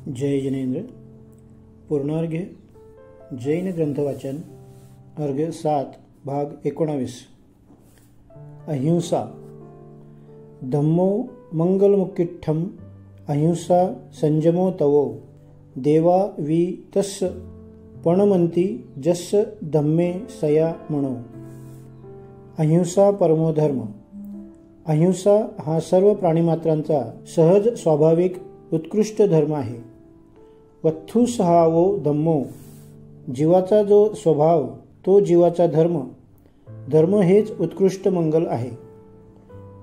जय जिनेन्द्र। पूर्णार्घ्य जैन ग्रंथवाचन अर्घ 7 भाग 19। अहिंसा धम्मो मंगलमुक्किठ्ठम अहिंसा संयमो तवो देवा वि तस्य पणमंती जस्य धम्मे सया म्हणो। अहिंसा परमो धर्म। अहिंसा हा सर्व प्राणीमात्रांचा सहज स्वाभाविक उत्कृष्ट धर्म आहे। वत्थु सहावो धम्मो, जीवाचा जो स्वभाव तो जीवाचा धर्म। धर्म हेच उत्कृष्ट मंगल आहे,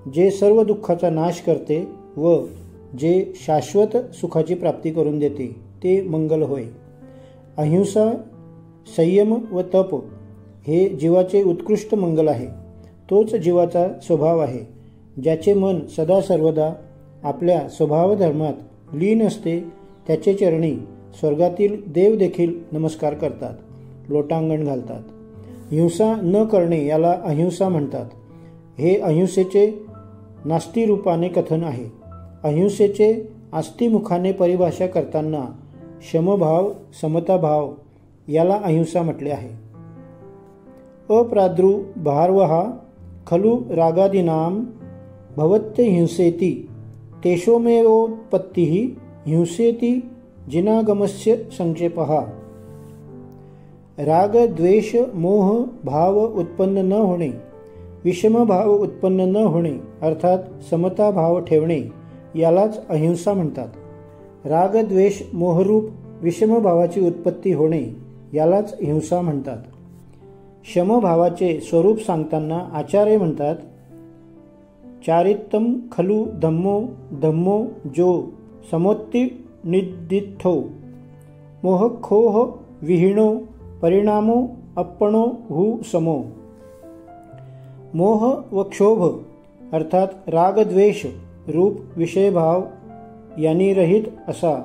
जे सर्व दुःखाचा नाश करते व जे शाश्वत सुखाची प्राप्ती करून देते ते मंगल होय। अहिंसा संयम व तप हे जीवाचे उत्कृष्ट मंगल आहे। तोच जीवाचा स्वभाव आहे, ज्याचे मन सदा सर्वदा आपल्या स्वभाव धर्मात लीन असते। त्याचे चरणी स्वर्गातील देव देखील नमस्कार करतात, लोटांगण घालतात। हिंसा न करणे याला अहिंसा म्हणतात। हे अहिंसेचे नास्ती रूपाने कथन आहे। अहिंसेचे आस्तिमुखाने परिभाषा करताना शमभाव समताभाव याला अहिंसा म्हटले आहे। अप्रादुर्भावः खलु रागादीनां भवत्य हिंसेति तेषोमेवोत्पत्तिः हिंसेति जिनागमस्य संक्षेपः। राग द्वेष मोह भाव उत्पन्न न होणे, विषम भाव उत्पन्न न होणे अर्थात समता भाव ठेवणे यालाच अहिंसा म्हणतात। राग द्वेष मोहरूप विषम भावाची उत्पत्ती होणे यालाच हिंसा म्हणतात। शमभावाचे स्वरूप सांगताना आचार्य म्हणतात, चारित्तम खलु धम्मो धम्मो जो समोत्ति निदिठो मोहखोह विहीणो परिणामो अप्पणो हु समो। मोह व क्षोभ अर्थात राग द्वेष रूप विषयभाव यांनी रहित असा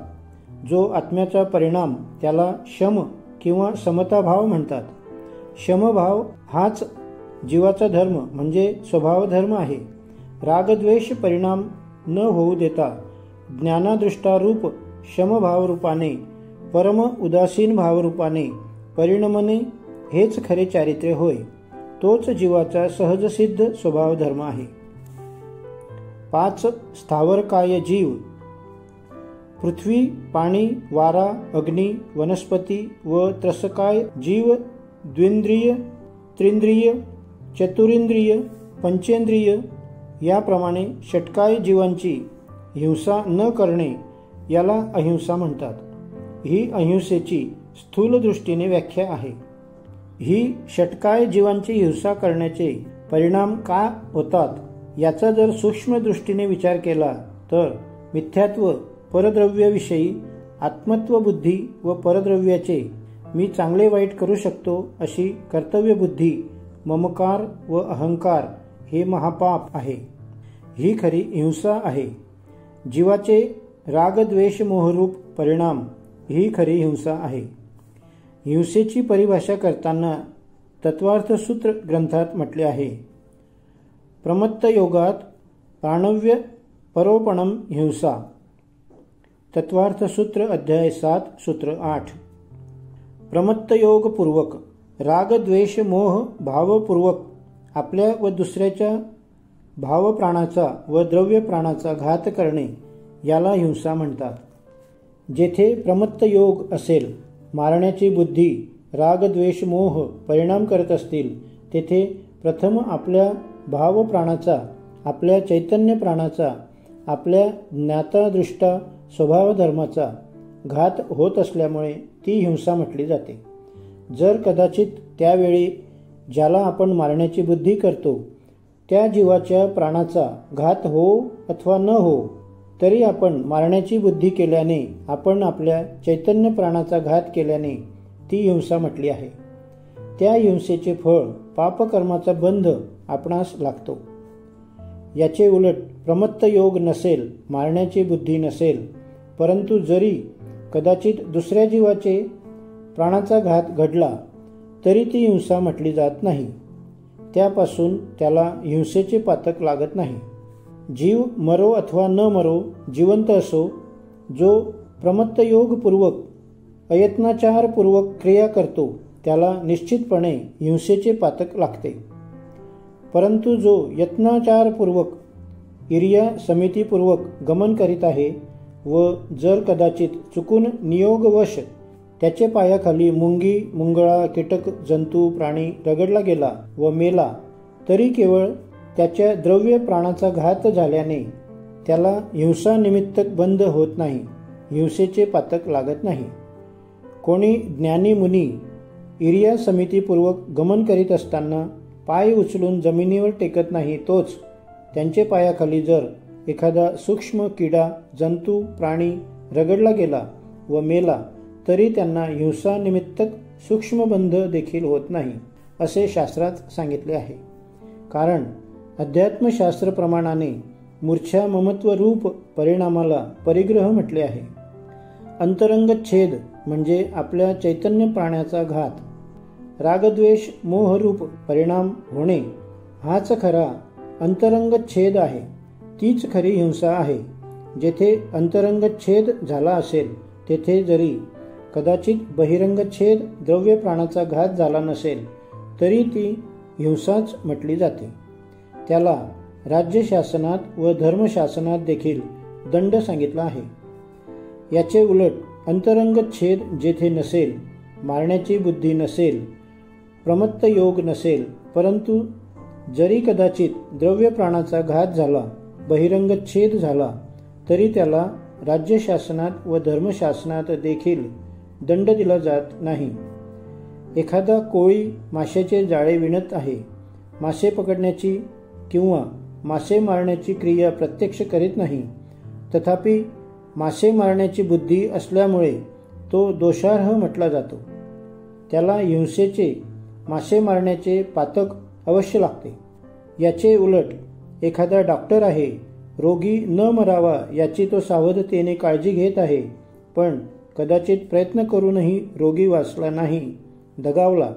जो आत्म्याचा परिणाम त्याला शम किंवा समताभाव म्हणतात। शमभाव हाच जीवाचा धर्म म्हणजे स्वभाव धर्म आहे। रागद्वेष परिणाम न होऊ देता ज्ञानादृष्टारूप शमभाव रूपाने परम उदासीन भाव रूपाने परिणमने हेच खरे चारित्र्य होय। तोच जीवाचा सहजसिद्ध स्वभाव धर्म आहे। 5 स्थावरकाय जीव पृथ्वी पाणी वारा अग्नी वनस्पती व त्रसकाय जीव द्विंद्रिय त्रिंद्रिय चतुरिंद्रिय पंचेंद्रिय याप्रमाणे षटकाय जीवांची हिंसा न करणे याला अहिंसा म्हणतात। ही अहिंसेची स्थूल दृष्टीने व्याख्या आहे। ही षटकाय जीवांची हिंसा करण्याचे परिणाम का होतात याचा जर सूक्ष्म दृष्टीने विचार केला तर मिथ्यात्व परद्रव्याविषयी आत्मत्व बुद्धी व परद्रव्याचे मी चांगले वाईट करू शकतो अशी कर्तव्य बुद्धी ममकार व अहंकार हे महापाप आहे। ही खरी हिंसा आहे। जीवाचे राग द्वेष मोहरूप परिणाम ही खरी हिंसा आहे। हिंसेची परिभाषा करताना तत्वार्थ सूत्र ग्रंथात म्हटले आहे, प्रमत्त योगात प्राणव्य परोपणम हिंसा। तत्वार्थ सूत्र अध्याय 7 सूत्र 8। प्रमत्त योग पूर्वक राग द्वेष मोह भावपूर्वक आपल्या व दुसऱ्याच्या भावप्राणाचा व द्रव्य प्राणाचा घात करणे याला हिंसा म्हणतात। जेथे प्रमत्त योग असेल, मारण्याची बुद्धी राग द्वेष मोह परिणाम करत असतील, तेथे प्रथम आपल्या भावप्राणाचा आपल्या चैतन्य प्राणाचा आपल्या ज्ञातादृष्टा स्वभाव धर्माचा घात होत असल्यामुळे ती हिंसा म्हटली जाते। जर कदाचित त्यावेळी ज्याला आपण मारण्याची बुद्धी करतो त्या जीवाच्या प्राणाचा घात हो अथवा न हो, तरी आपण मारण्याची बुद्धी केल्याने आपण आपल्या चैतन्य प्राणाचा घात केल्याने ती हिंसा म्हटली आहे। त्या हिंसेचे फळ पापकर्माचा बंध आपणास लागतो। याचे उलट प्रमत्त योग नसेल, मारण्याची बुद्धी नसेल, परंतु जरी कदाचित दुसऱ्या जीवाचे प्राणाचा घात घडला तरी ती हिंसा म्हटली जात नाही। त्यापासून त्याला हिंसेचे पातक लागत नाही। जीव मरो अथवा न मरो, जिवंत असो, जो प्रमत्तयोगपूर्वक अयत्नाचारपूर्वक क्रिया करतो त्याला निश्चितपणे हिंसेचे पातक लागते. परंतु जो यत्नाचारपूर्वक इर्या समितीपूर्वक गमन करीत आहे व जर कदाचित चुकून नियोगवश त्याचे पायाखाली मुंगी, मुंगळा, कीटक, जंतू, प्राणी रगडला गेला व मेला, तरी केवळ त्याच्या द्रव्य प्राणाचा घात झाल्याने त्याला हिंसानिमित्त बंध होत नाही, हिंसेचे पातक लागत नाही. कोणी ज्ञानी मुनी इर्या समितीपूर्वक गमन करीत असताना पाय उचलून जमिनीवर टेकत नाही, तोच त्यांचे पायाखाली जर एखादा सूक्ष्म किडा, जंतू, प्राणी रगडला गेला व मेला, तरी त्यांना हिंसानिमित्त सूक्ष्मबंध देखील होत नाही, असे शास्त्रात सांगितले आहे. कारण अध्यात्मशास्त्र प्रमाणाने मूर्छा ममत्व रूप परिणामाला परिग्रह म्हटले आहे. अंतरंग छेद म्हणजे आपल्या चैतन्य प्राण्याचा घात, रागद्वेष मोहरूप परिणाम होणे हाच खरा अंतरंग छेद आहे. तीच खरी हिंसा आहे. जेथे अंतरंग छेद झाला असेल तेथे जरी कदाचित बहिरंग छेद द्रव्य प्राणाचा घात झाला नसेल तरी ती हिंसाच म्हटली जाते. त्याला राज्यशासनात व धर्मशासनात देखील दंड सांगितला आहे. याचे उलट अंतरंग छेद जेथे नसेल, मारण्याची बुद्धी नसेल, प्रमत्त योग नसेल, परंतु जरी कदाचित द्रव्य प्राणाचा घात झाला, बहिरंग छेद झाला, तरी त्याला राज्यशासनात व धर्मशासनात देखील दंड दिला जात नाही. एखादा कोळी माशाचे जाळे विणत आहे. मासे पकडण्याची किंवा मासे मारण्याची क्रिया प्रत्यक्ष करीत नाही, तथापि मासे मारण्याची बुद्धी असल्यामुळे तो दोषार्ह म्हटला जातो. त्याला हिंसेचे, मासे मारण्याचे पातक अवश्य लागते. याचे उलट एखादा डॉक्टर आहे, रोगी न मरावा याची तो सावधतेने काळजी घेत आहे, पण कदाचित प्रयत्न करूनही रोगी वाचला नाही, दगावला,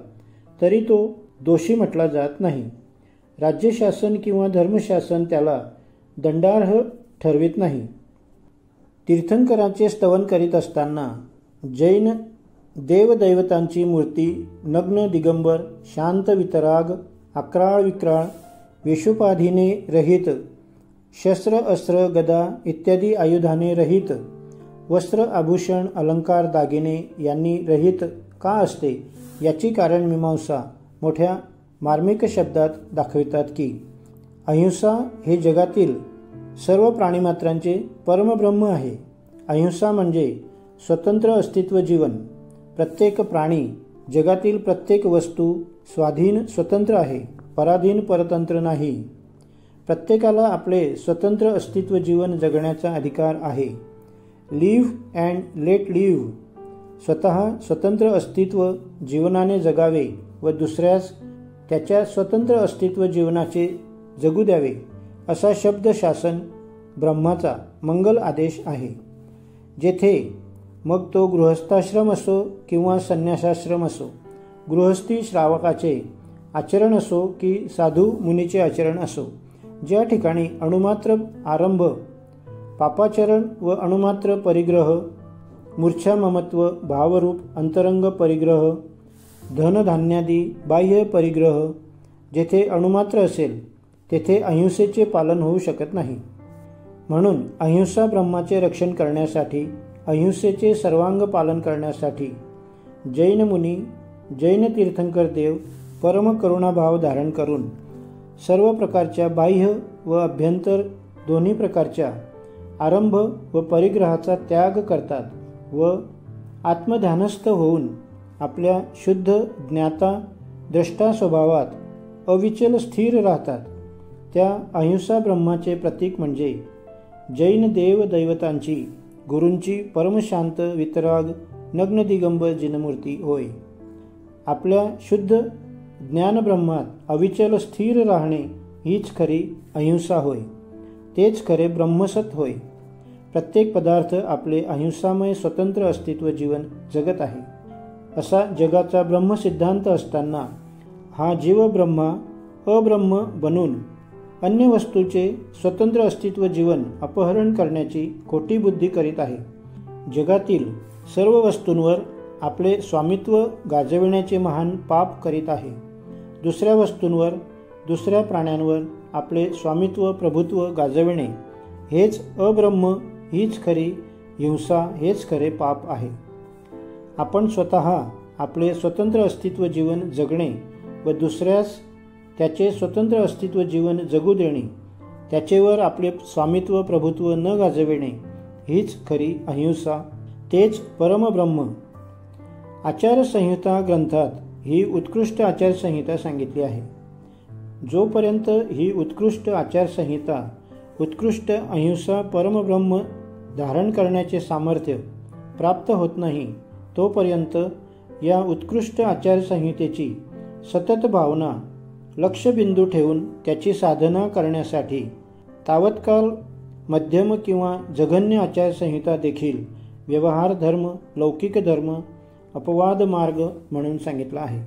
तरी तो दोषी म्हटला जात नाही. राज्यशासन किंवा धर्मशासन त्याला दंडार्ह ठरवित नाही. तीर्थंकरांचे स्तवन करीत असताना जैन देवदैवतांची मूर्ती नग्न दिगंबर, शांत वितराग, अक्राळ विक्राळ, वेशोपाधीने रहित, शस्त्र अस्त्र गदा इत्यादी आयुधाने रहित, वस्त्र आभूषण अलंकार दागिने यांनी रहित का असते याची कारण मीमांसा मोठ्या मार्मिक शब्दात दाखवितात की अहिंसा हे जगातील सर्व प्राणीमात्रांचे परमब्रह्म आहे. अहिंसा म्हणजे स्वतंत्र अस्तित्व जीवन. प्रत्येक प्राणी, जगातील प्रत्येक वस्तू स्वाधीन स्वतंत्र आहे, पराधीन परतंत्र नाही. प्रत्येकाला आपले स्वतंत्र अस्तित्व जीवन जगण्याचा अधिकार आहे. Live and let live. स्वतः स्वतंत्र अस्तित्व जीवनाने जगावे व दुसऱ्यास त्याच्या स्वतंत्र अस्तित्व जीवनाचे जगू द्यावे, असा शब्दशासन ब्रह्माचा मंगल आदेश आहे. जेथे मग तो गृहस्थाश्रम असो किंवा संन्यासाश्रम असो, गृहस्थी श्रावकाचे आचरण असो की साधू मुनीचे आचरण असो, ज्या ठिकाणी अणुमात्र आरंभ, पापाचरण व अणुमात्र परिग्रह, मूर्छा ममत्व, भावरूप अंतरंग परिग्रह, धनधान्यादी बाह्य परिग्रह जेथे अणुमात्र असेल तेथे अहिंसेचे पालन होऊ शकत नाही. म्हणून अहिंसा ब्रह्माचे रक्षण करण्यासाठी, अहिंसेचे सर्वांग पालन करण्यासाठी जैन मुनी, जैन तीर्थंकर देव परम करुणाभाव धारण करून सर्व प्रकारच्या बाह्य व अभ्यंतर दोन्ही प्रकारच्या आरंभ व परिग्रहाचा त्याग करतात व आत्मध्यानस्थ होऊन आपल्या शुद्ध ज्ञाता द्रष्टा स्वभावात अविचल स्थिर राहतात. त्या अहिंसा ब्रह्माचे प्रतीक म्हणजे जैन देव दैवतांची, गुरूंची परमशांत वितराग नग्न दिगंबर जिनमूर्ती होय. आपल्या शुद्ध ज्ञानब्रह्मात अविचल स्थिर राहणे हीच खरी अहिंसा होय. तेच खरे ब्रह्मसत होय. प्रत्येक पदार्थ आपले अहिंसामय स्वतंत्र अस्तित्व जीवन जगत आहे. असा जगाचा ब्रह्मसिद्धांत असताना हा जीव ब्रह्मा अब्रह्म बनून अन्य वस्तूचे स्वतंत्र अस्तित्व जीवन अपहरण करण्याची खोटी बुद्धी करीत आहे. जगातील सर्व वस्तूंवर आपले स्वामित्व गाजविण्याचे महान पाप करीत आहे. दुसऱ्या वस्तूंवर, दुसऱ्या प्राण्यांवर आपले स्वामित्व प्रभुत्व गाजविणे हेच अब्रह्म, हीच खरी हिंसा, हेच खरे पाप आहे. आपण स्वतः आपले स्वतंत्र अस्तित्व जीवन जगणे व दुसऱ्यास त्याचे स्वतंत्र अस्तित्व जीवन जगू देणे, त्याचेवर आपले स्वामित्व प्रभुत्व न गाजविणे हीच खरी अहिंसा, तेच परमब्रह्म. आचारसंहिता ग्रंथात ही उत्कृष्ट आचारसंहिता सांगितली आहे. जोपर्यंत ही उत्कृष्ट आचारसंहिता, उत्कृष्ट अहिंसा परमब्रह्म धारण करण्याचे सामर्थ्य प्राप्त होत नाही, तोपर्यंत या उत्कृष्ट आचारसंहितेची सतत भावना लक्षबिंदू ठेवून त्याची साधना करण्यासाठी तावत्काल मध्यम किंवा जघन्य आचारसंहिता देखील व्यवहार धर्म, लौकिक धर्म, अपवाद मार्ग म्हणून सांगितला आहे.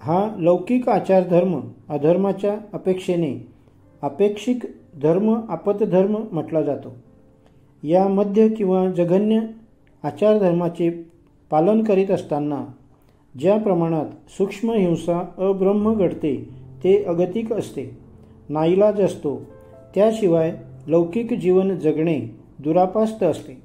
हा लौकिक आचार धर्म अधर्माच्या अपेक्षेने अपेक्षिक धर्म, आपतधर्म म्हटला जातो. या मध्य किंवा जघन्य आचारधर्माचे पालन करीत असताना ज्या प्रमाणात सूक्ष्म हिंसा अब्रह्म घडते ते अगतिक असते, नाईलाज असतो. त्याशिवाय लौकिक जीवन जगणे दुरापास्त असते.